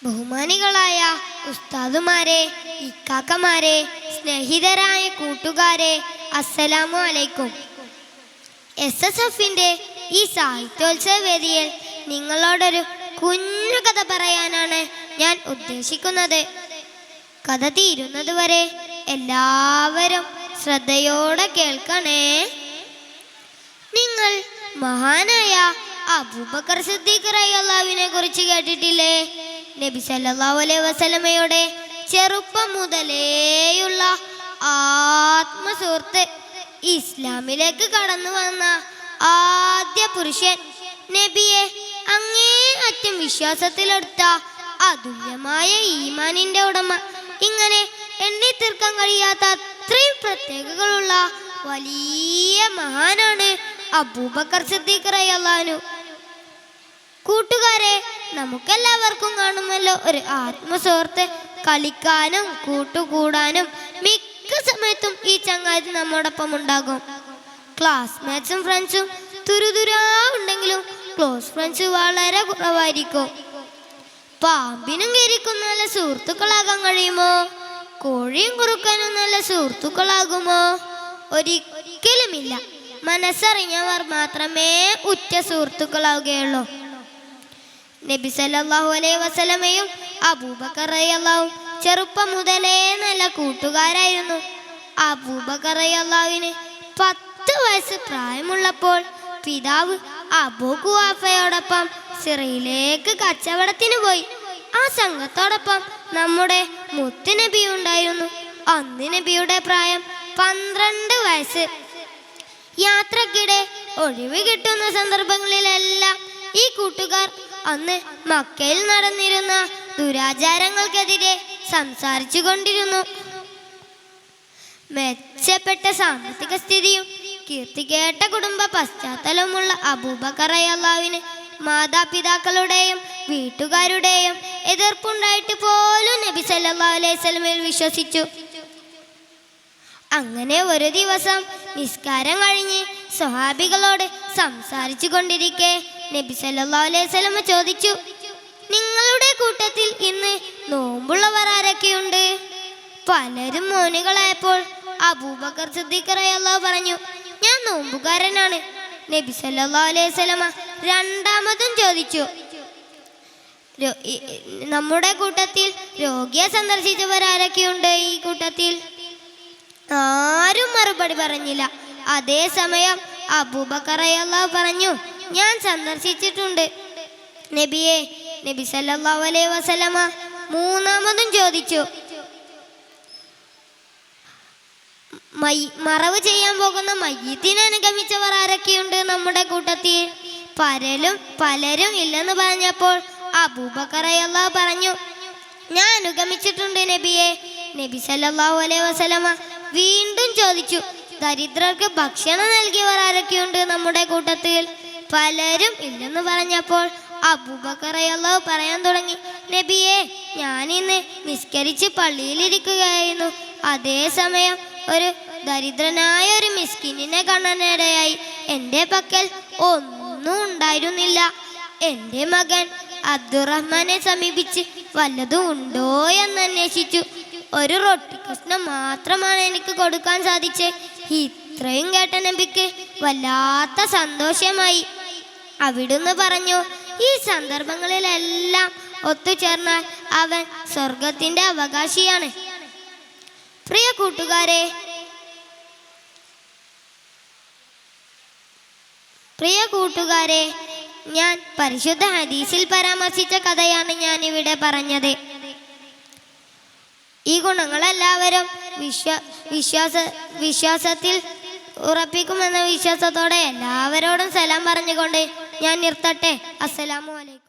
ബഹുമാനികളായ ഉസ്താദുമാരെ, ഇക്കാക്കമാരെ, സ്നേഹിതരായ കൂട്ടുകാരെ, അസ്സലാമു അലൈക്കും. SSFന്റെ ഈ സാഹിത്യോത്സവ വേദിയിൽ നിങ്ങളോടൊരു കുഞ്ഞു കഥ പറയാനാണ് ഞാൻ ഉദ്ദേശിക്കുന്നത്. കഥ തീരുന്നതുവരെ എല്ലാവരും ശ്രദ്ധയോടെ കേൾക്കണേ. നിങ്ങൾ മഹാനായ അബൂബക്കർ സിദ്ദീഖ് റളിയല്ലാഹുവിനെ കുറിച്ച് കേട്ടിട്ടില്ലേ? നബി സല്ലല്ലാഹു അലൈഹി വസല്ലമയുടെ ചെറുപ്പം മുതലേയുള്ള ആത്മസുഹൃത്ത്, ഇസ്ലാമിലേക്ക് കടന്നു വന്ന ആദ്യ പുരുഷൻ, നബിയെ അങ്ങേയറ്റം വിശ്വാസത്തിലെടുത്ത അതുല്യമായ ഈമാനിന്റെ ഉടമ, ഇങ്ങനെ എണ്ണി തീർക്കാൻ കഴിയാത്ത അത്രയും പ്രത്യേകതകളുള്ള വലിയ മഹാനാണ് അബൂബക്കർ സിദ്ദീഖ് റളിയല്ലാഹു അൻഹു. കൂട്ടുകാരെ, നമുക്കെല്ലാവർക്കും കാണുമല്ലോ ഒരു ആത്മസുഹൃത്ത്. കളിക്കാനും കൂട്ടുകൂടാനും മിക്ക സമയത്തും ഈ ചങ്ങാതി നമ്മോടൊപ്പം ഉണ്ടാകും. ക്ലാസ്മേറ്റ്സും ഫ്രണ്ട്സും തുരുതുരാ ഉണ്ടെങ്കിലും ക്ലോസ് ഫ്രണ്ട്സ് വളരെ കുറവായിരിക്കും. പാമ്പിനും കീരിക്കും നല്ല സുഹൃത്തുക്കളാകാൻ കഴിയുമോ? കോഴിയും കുറുക്കാനും നല്ല സുഹൃത്തുക്കളാകുമോ? ഒരിക്കലുമില്ല. മനസ്സറിഞ്ഞവർ മാത്രമേ ഉറ്റ സുഹൃത്തുക്കളാവുകയുള്ളൂ. നബി സല്ലല്ലാഹു അലൈഹി വസല്ലമയും അബൂബക്കർ റളിയല്ലാഹു ചെറുപ്പം മുതലേ നല്ല കൂട്ടുകാരായിരുന്നു. അബൂബക്കർ റളിയല്ലാഹുവിന് 10 വയസ്സ് പ്രായമുള്ളപ്പോൾ പിതാവ് അബൂ ഖുഹാഫയോടൊപ്പം സിറിയയിലേക്ക് കച്ചവടത്തിന് പോയി. ആ സംഘത്തോടൊപ്പം നമ്മുടെ മുത്ത് നബി ഉണ്ടായിരുന്നു. അന്ന് നബിയുടെ പ്രായം 12 വയസ്സ്. യാത്രക്കിടെ ഒഴിവ് കിട്ടുന്ന സന്ദർഭങ്ങളിലെല്ലാം ഈ കൂട്ടുകാർ അന്ന് മക്കയിൽ നടന്നിരുന്ന ദുരാചാരങ്ങൾക്കെതിരെ സംസാരിച്ചു കൊണ്ടിരുന്നു. മെച്ചപ്പെട്ട സാമ്പത്തിക സ്ഥിതിയും കീർത്തികേട്ട കുടുംബ പശ്ചാത്തലമുള്ള അബൂബക്കർ റളിയല്ലാഹുവിന് മാതാപിതാക്കളുടെയും വീട്ടുകാരുടെയും എതിർപ്പുണ്ടായിട്ട് പോലും നബി സല്ലല്ലാഹു അലൈഹി വസല്ലമയിൽ വിശ്വസിച്ചു. അങ്ങനെ ഒരു ദിവസം നിസ്കാരം കഴിഞ്ഞ് സ്വഹാബികളോട് സംസാരിച്ചു കൊണ്ടിരിക്കെ നബി സല്ലല്ലാഹു അലൈഹി വസല്ലമ ചോദിച്ചു, നിങ്ങളുടെ കൂട്ടത്തിൽ ഇന്ന് നോമ്പുള്ളവർ ആരൊക്കെയുണ്ട്? പലരും മൗനികളായപ്പോൾ അബൂബക്കർ സിദ്ദീഖ് റളിയല്ലാഹു പറഞ്ഞു, ഞാൻ നോമ്പുകാരനാണ്. നബി സല്ലല്ലാഹു അലൈഹി വസല്ലമ രണ്ടാമതും ചോദിച്ചു, നമ്മുടെ കൂട്ടത്തിൽ രോഗിയെ സന്ദർശിച്ചവർ ആരൊക്കെയുണ്ട്? ഈ കൂട്ടത്തിൽ ആരും മറുപടി പറഞ്ഞില്ല. അതേസമയം അബൂബക്കർ റളിയല്ലാഹു പറഞ്ഞു, ഞാൻ സന്ദർശിച്ചിട്ടുണ്ട് നബിയെ. നബി സല്ലല്ലാഹു അലൈഹി വസല്ലമ മൂന്നാമതും ചോദിച്ചു, മറവ് ചെയ്യാൻ പോകുന്ന മയ്യിത്തിനെ അനുഗമിച്ചവർ ആരൊക്കെയുണ്ട് നമ്മുടെ കൂട്ടത്തിൽ? പലരും ഇല്ലെന്ന് പറഞ്ഞപ്പോൾ അബൂബക്കർ റളിയല്ലാഹു പറഞ്ഞു, ഞാൻ അനുഗമിച്ചിട്ടുണ്ട് നബിയെ. നബി സല്ലല്ലാഹു അലൈഹി വസല്ലമ വീണ്ടും ചോദിച്ചു, ദരിദ്രർക്ക് ഭക്ഷണം നൽകിയവർ ആരൊക്കെയുണ്ട് നമ്മുടെ കൂട്ടത്തിൽ? പലരും ഇല്ലെന്ന് പറഞ്ഞപ്പോൾ അബൂബക്കർ റളിയല്ലാഹു പറയാൻ തുടങ്ങി, നബിയെ, ഞാൻ ഇന്ന് നിസ്കരിച്ച് പള്ളിയിലിരിക്കുകയായിരുന്നു. അതേസമയം ഒരു ദരിദ്രനായ ഒരു മിസ്കിനിനെ കാണാനിടയായി. എൻ്റെ പക്കൽ ഒന്നും ഉണ്ടായിരുന്നില്ല. എൻ്റെ മകൻ അബ്ദുറഹ്മാനെ സമീപിച്ച് വല്ലതും ഉണ്ടോ എന്ന് അന്വേഷിച്ചു. ഒരു റൊട്ടി കഷ്ണം മാത്രമാണ് എനിക്ക് കൊടുക്കാൻ സാധിച്ചത്. ഇത്രയും കേട്ട നബിക്ക് വല്ലാത്ത സന്തോഷമായി. അവിടുന്ന് പറഞ്ഞു, ഈ സന്ദർഭങ്ങളിലെല്ലാം ഒത്തുചേർന്നാൽ അവൻ സ്വർഗത്തിന്റെ അവകാശിയാണ്. പ്രിയ കൂട്ടുകാരെ, ഞാൻ പരിശുദ്ധ ഹദീസിൽ പരാമർശിച്ച കഥയാണ് ഞാൻ ഇവിടെ പറഞ്ഞത്. ഈ ഗുണങ്ങളെല്ലാവരും വിശ്വാസത്തിൽ ഉറപ്പിക്കുമെന്ന വിശ്വാസത്തോടെ എല്ലാവരോടും സലാം പറഞ്ഞുകൊണ്ട് ഞാൻ നിർത്തട്ടെ. അസ്സലാമു അലൈക്കും.